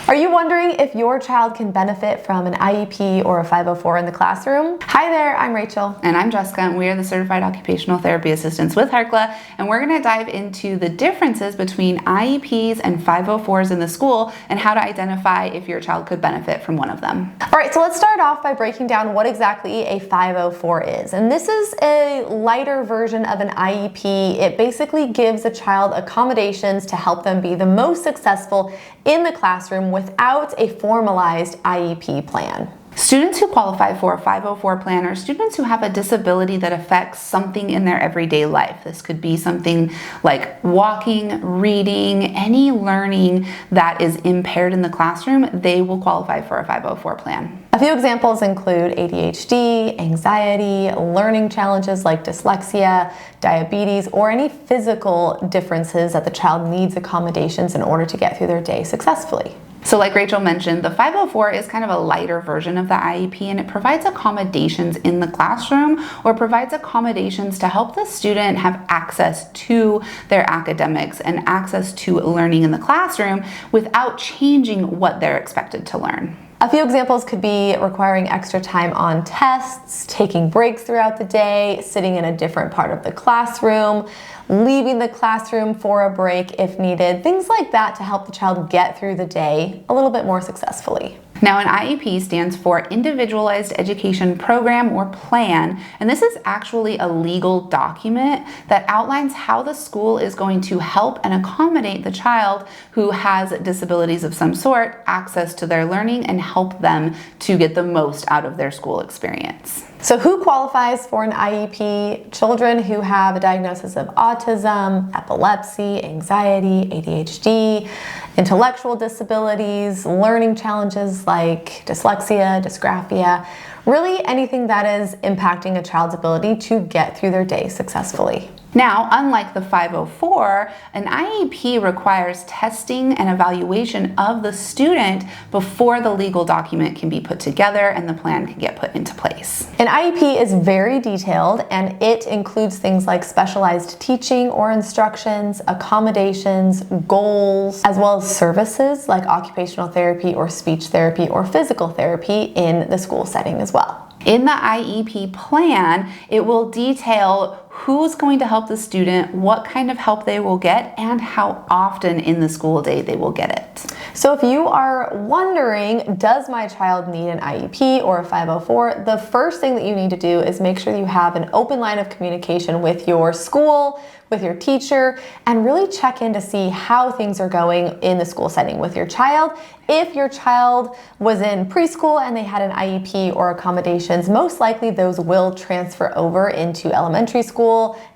Are you wondering if your child can benefit from an IEP or a 504 in the classroom? Hi there, I'm Rachel. And I'm Jessica, and we are the Certified Occupational Therapy Assistants with HRCLA, and we're going to dive into the differences between IEPs and 504s in the school and how to identify if your child could benefit from one of them. All right, so let's start off by breaking down what exactly a 504 is. And this is a lighter version of an IEP. It basically gives a child accommodations to help them be the most successful in the classroom without a formalized IEP plan. Students who qualify for a 504 plan are students who have a disability that affects something in their everyday life. This could be something like walking, reading, any learning that is impaired in the classroom. They will qualify for a 504 plan. A few examples include ADHD, anxiety, learning challenges like dyslexia, diabetes, or any physical differences that the child needs accommodations in order to get through their day successfully. So like Rachel mentioned, the 504 is kind of a lighter version of the IEP, and it provides accommodations in the classroom or provides accommodations to help the student have access to their academics and access to learning in the classroom without changing what they're expected to learn. A few examples could be requiring extra time on tests, taking breaks throughout the day, sitting in a different part of the classroom, leaving the classroom for a break if needed, things like that to help the child get through the day a little bit more successfully. Now, an IEP stands for Individualized Education Program or Plan, and this is actually a legal document that outlines how the school is going to help and accommodate the child who has disabilities of some sort access to their learning and help them to get the most out of their school experience. So who qualifies for an IEP? Children who have a diagnosis of autism, epilepsy, anxiety, ADHD, intellectual disabilities, learning challenges like dyslexia, dysgraphia, really anything that is impacting a child's ability to get through their day successfully. Now, unlike the 504, an IEP requires testing and evaluation of the student before the legal document can be put together and the plan can get put into place. An IEP is very detailed, and it includes things like specialized teaching or instructions, accommodations, goals, as well as services like occupational therapy or speech therapy or physical therapy in the school setting as well. In the IEP plan, it will detail who's going to help the student, what kind of help they will get, and how often in the school day they will get it. So if you are wondering, does my child need an IEP or a 504, the first thing that you need to do is make sure you have an open line of communication with your school, with your teacher, and really check in to see how things are going in the school setting with your child. If your child was in preschool and they had an IEP or accommodations, most likely those will transfer over into elementary school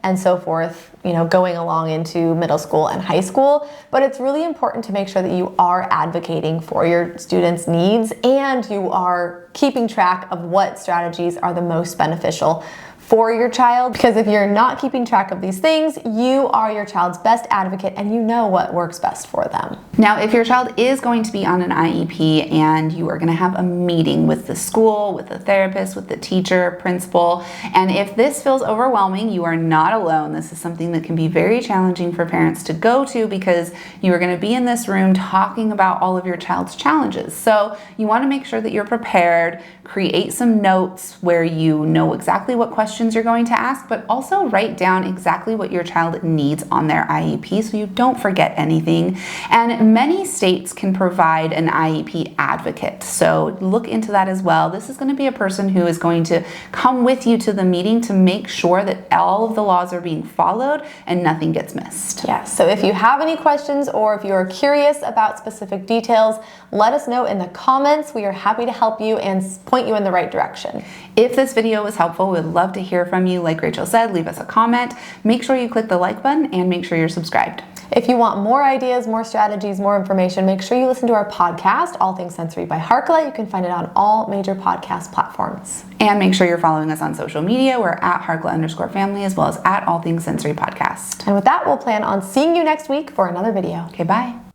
and so forth, going along into middle school and high school. But it's really important to make sure that you are advocating for your students' needs and you are keeping track of what strategies are the most beneficial for your child, because if you're not keeping track of these things, you are your child's best advocate and you know what works best for them. Now, if your child is going to be on an IEP and you are going to have a meeting with the school, with the therapist, with the teacher, principal, and if this feels overwhelming, you are not alone. This is something that can be very challenging for parents to go to because you are going to be in this room talking about all of your child's challenges. So you want to make sure that you're prepared, create some notes where you know exactly what questions you're going to ask, but also write down exactly what your child needs on their IEP so you don't forget anything. And many states can provide an IEP advocate, so look into that as well. This is going to be a person who is going to come with you to the meeting to make sure that all of the laws are being followed and nothing gets missed. Yeah, so if you have any questions or if you're curious about specific details, let us know in the comments. We are happy to help you and point you in the right direction. If this video was helpful, we'd love to hear from you. Like Rachel said, leave us a comment. Make sure you click the like button and make sure you're subscribed. If you want more ideas, more strategies, more information, make sure you listen to our podcast, All Things Sensory by HRCLA. You can find it on all major podcast platforms. And make sure you're following us on social media. We're at HRCLA_family as well as at All Things Sensory Podcast. And with that, we'll plan on seeing you next week for another video. Okay, bye.